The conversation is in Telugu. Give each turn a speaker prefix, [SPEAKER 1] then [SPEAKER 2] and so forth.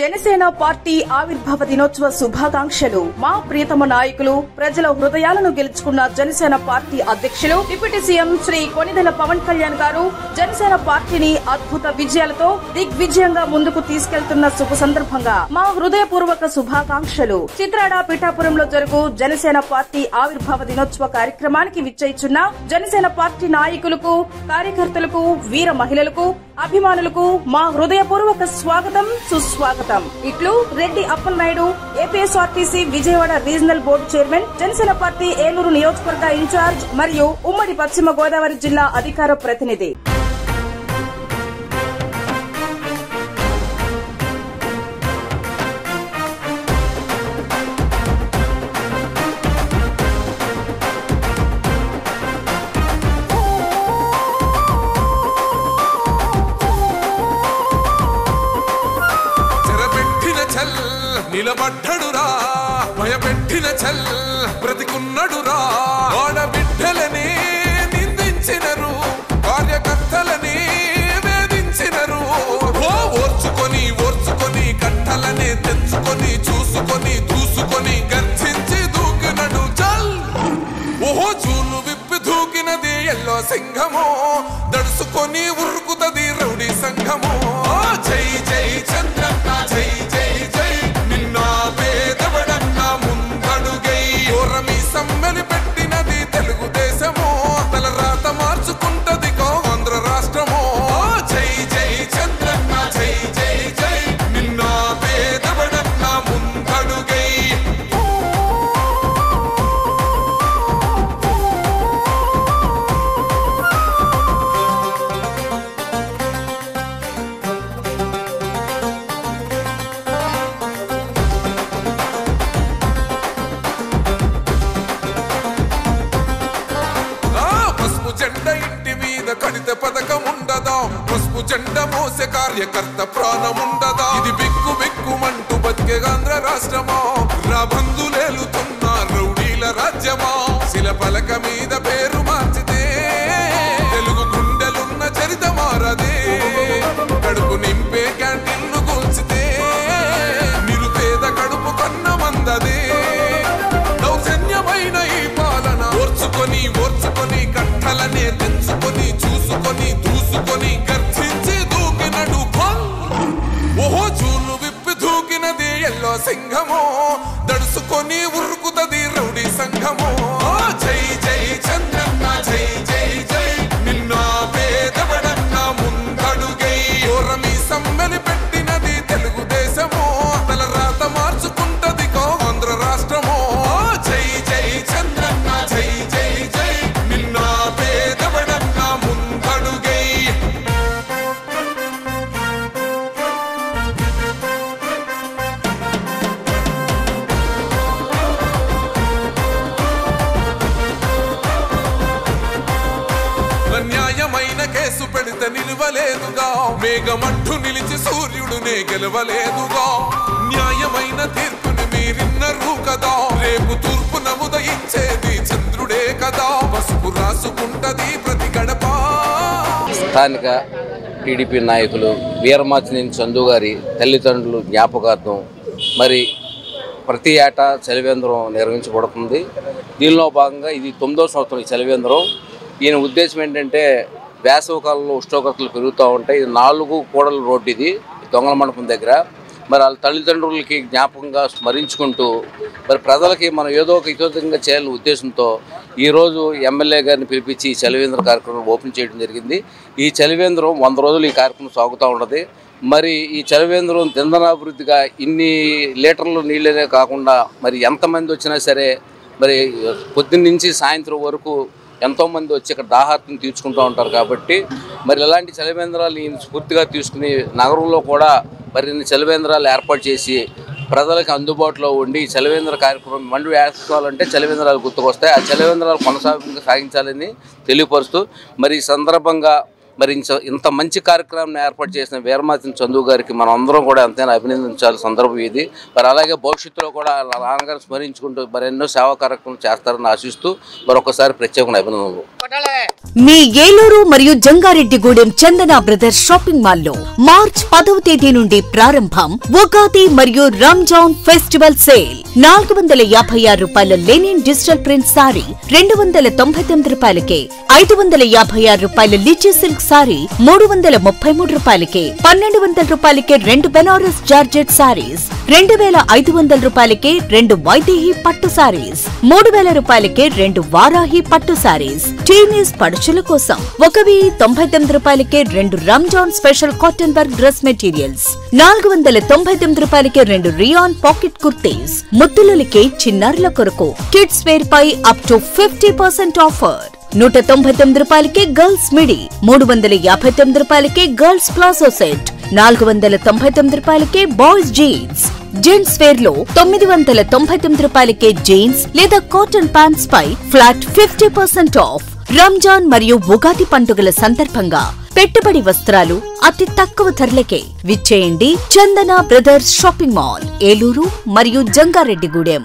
[SPEAKER 1] జనసేన పార్టీ ఆవిర్భావ దినోత్సవ శుభాకాంక్షలు. మా ప్రియతమ నాయకులు, ప్రజల హృదయాలను గెలుచుకున్న జనసేన పార్టీ అధ్యక్షులు డిప్యూటీ సీఎం శ్రీ కొణిదెల పవన్ కళ్యాణ్ గారు జనసేన పార్టీని అద్భుత విజయాలతో దిగ్విజయంగా ముందుకు తీసుకెళ్తున్న శుభ సందర్భంగా మా హృదయపూర్వక శుభాకాంక్షలు. చిత్రాడ పిఠాపురంలో జరుగు జనసేన పార్టీ ఆవిర్భావ దినోత్సవ కార్యక్రమానికి విచ్చేయిచున్న జనసేన పార్టీ నాయకులకు, కార్యకర్తలకు, వీర మహిళలకు, అభిమానులకు మా హృదయపూర్వక స్వాగతం, సుస్వాగతం. ఇట్లు Reddy Appalanaidu, APSRTC Vijayawada regional board chairman, Janasena party Eluru నియోజకవర్గ ఇన్ఛార్జ్ మరియు ఉమ్మడి పశ్చిమ గోదావరి జిల్లా అధికార ప్రతినిధి.
[SPEAKER 2] నిలబడ్డడురా భయపెట్టిన చల్ బ్రతికున్నడురా ఆడబిడ్డలని నిందించినరు, కార్యకర్తలని వేధించినరు. ఓర్చుకొని ఓర్చుకొని కట్టలనే తెంచుకొని చూసుకొని దూసుకొని గర్జించి దూకినడు చల్. ఓహో చూలు విప్పి దూకినది ఎల్లో సింహము, దడుసుకొని ఉరుకుతది రౌడీ సంఘము. జై జై చంద్రన్న జై జై జై, నిన్న పేదవడన్న ముందడుగై ఓరమి సమ్మెలి పెట్టినది తెలుగుదేశము, తలరాత మార్చుకుంటది ఆంధ్ర రాష్ట్రము. జై జై చంద్రన్న జై జై జై, నిన్న పేదవడన్న ముందడుగై. కడిత పథకముండదా, పసుపు జెండ మోసే కార్యకర్త ప్రాణముండదా. ఇది బిక్కు బిక్కుమంటూ బతికే ఆంధ్ర రాష్ట్రమా, రాబందులేలుతున్న రౌడీల రాజ్యమా. శిల పలక మీద పేరు మార్చితే తెలుగు గుండెలున్న చరిత మారదే. కడుపు నింపే క్యాంటీన్ను కూల్చితే నిరుపేద కడుపు కన్న మందదే. దౌర్జన్యమైన ఈ పాలన ఓర్చుకొని ఓర్చుకొని కట్టలనే తెంచుకొని చూసుకొని దూసుకొని గర్జించి దూకినడు భల్. ఓహో చూలు విప్పి దూకినది ఎల్లో సింహము, దడుసుకొని ఉరుకుతది రౌడీ సంఘము. జై జై చంద్రన్న జై జై జై, నిన్న పేదవడన్న ముందడుగై ఓరమి సమ్మెలి పెట్టినది తెలుగుదేశము, తలరాత మార్చుకుంటది ఆంధ్ర రాష్ట్రము. జై జై చంద్రన్న జై జై జై, నిన్న పేదవడన్న ముందడుగై. న్యాయమైన కేసు పెడితే నిలవలేదుగా, మేఘమట్టు నిలిచి సూర్యుడునే గెలవలేదుగా. న్యాయమైన తీర్పుని మీరిన్నరు కదా, రేపు తూర్పు నముదయించేది చంద్రుడే కదా. పసుపు రాసుకుంటది ప్రతి గడప.
[SPEAKER 3] స్థానిక టీడీపీ నాయకులు వీరమాచినేని చందు గారి తల్లిదండ్రులు జ్ఞాపకార్థం మరి ప్రతి ఏటా చలివేంద్రం నిర్వహించబడుతుంది. దీనిలో భాగంగా ఇది 9వ సంవత్సరం ఈ చలివేంద్రం. ఈయన ఉద్దేశం ఏంటంటే వేసవి కాలంలో ఉష్ణోగ్రతలు పెరుగుతూ ఉంటాయి. 4 కూడల రోడ్డు ఇది దొంగల మండపం దగ్గర. మరి వాళ్ళ తల్లిదండ్రులకి జ్ఞాపకంగా స్మరించుకుంటూ మరి ప్రజలకి మనం ఏదో ఒక హితోధికంగా చేయాలనే ఉద్దేశంతో ఈరోజు ఎమ్మెల్యే గారిని పిలిపించి ఈ చలివేంద్ర కార్యక్రమం ఓపెన్ చేయడం జరిగింది. ఈ చలివేంద్రం 100 రోజులు ఈ కార్యక్రమం సాగుతూ ఉంటుంది. మరి ఈ చలివేంద్రం దిందనాభివృద్ధిగా ఇన్ని లీటర్లు నీళ్ళనే కాకుండా మరి ఎంతమంది వచ్చినా సరే మరి పొద్దున్న నుంచి సాయంత్రం వరకు ఎంతోమంది వచ్చి ఇక్కడ దాహార్తిని తీర్చుకుంటూ ఉంటారు. కాబట్టి మరి ఇలాంటి చలివేంద్రాలు ఈయన స్ఫూర్తిగా తీసుకుని నగరంలో కూడా మరిన్ని చలివేంద్రాలు ఏర్పాటు చేసి ప్రజలకు అందుబాటులో ఉండి చలివేంద్ర కార్యక్రమం మండు వేసుకోవాలంటే చలివేంద్రాలు గుర్తుకొస్తాయి. ఆ చలివేంద్రాలు సాగించాలని తెలియపరుస్తూ మరి ఈ సందర్భంగా మరి ఇంత మంచి కార్యక్రమాన్ని ఏర్పాటు చేసిన వీరమాచినేని చందు గారికి మనం అందరం కూడా ఎంతైనా అభినందించాల్సిన సందర్భం ఇది. మరి అలాగే భవిష్యత్తులో కూడా నాన్నగారిని స్మరించుకుంటూ మరి ఎన్నో సేవా కార్యక్రమాలు చేస్తారని ఆశిస్తూ మరొకసారి ప్రత్యేకమైన అభినందనలు.
[SPEAKER 4] మీ ఏలూరు మరియు జంగారెడ్డిగూడెం చందన బ్రదర్స్ షాపింగ్ మాల్ లో మార్చ్ 10వ తేదీ నుండి ప్రారంభం ఉగాది మరియు రంజాన్ ఫెస్టివల్ సేల్. 456 రూపాయల లెనిన్ డిజిటల్ ప్రింట్ సారీ 299 రూపాయలకే, 556 రూపాయల లిచీ సిల్క్ సారీ 333 రూపాయలకే, 1200 రూపాయలకే 2 బెనారస్ జార్జెట్ సారీస్, 2500 రూపాయలకే 2 వైదేహి పట్టు సారీస్, 3000 రూపాయలకే 2 వారాహి పట్టు సారీస్. చైనీస్ పడుచుల కోసం 1099 రూపాయలకే 2 Ramzan special cotton work dress materials, 499 రూపాయలకే 2 రియాన్ పాకెట్ కుర్తీస్. ముద్దులకే చిన్నారుల కొరకు కిడ్స్ వేర్ పై అప్ టు 50% ఆఫర్. 199 రూపాయలకే గర్ల్స్ మిడి, 359 రూపాయలకే గర్ల్స్ ప్లాజో సెట్, 499 రూపాయలకే బాయ్స్ జీన్స్. జెంట్స్ వేర్ లో 999 రూపాయలకే జీన్స్ లేదా కాటన్ ప్యాంట్స్ పై ఫ్లాట్ 50% ఆఫ్. రంజాన్ మరియు ఉగాది పండుగల సందర్భంగా పెట్టుబడి వస్త్రాలు అతి తక్కువ ధరలకే విచ్చేయండి Chandana brothers shopping mall, Eluru మరియు జంగారెడ్డిగూడెం.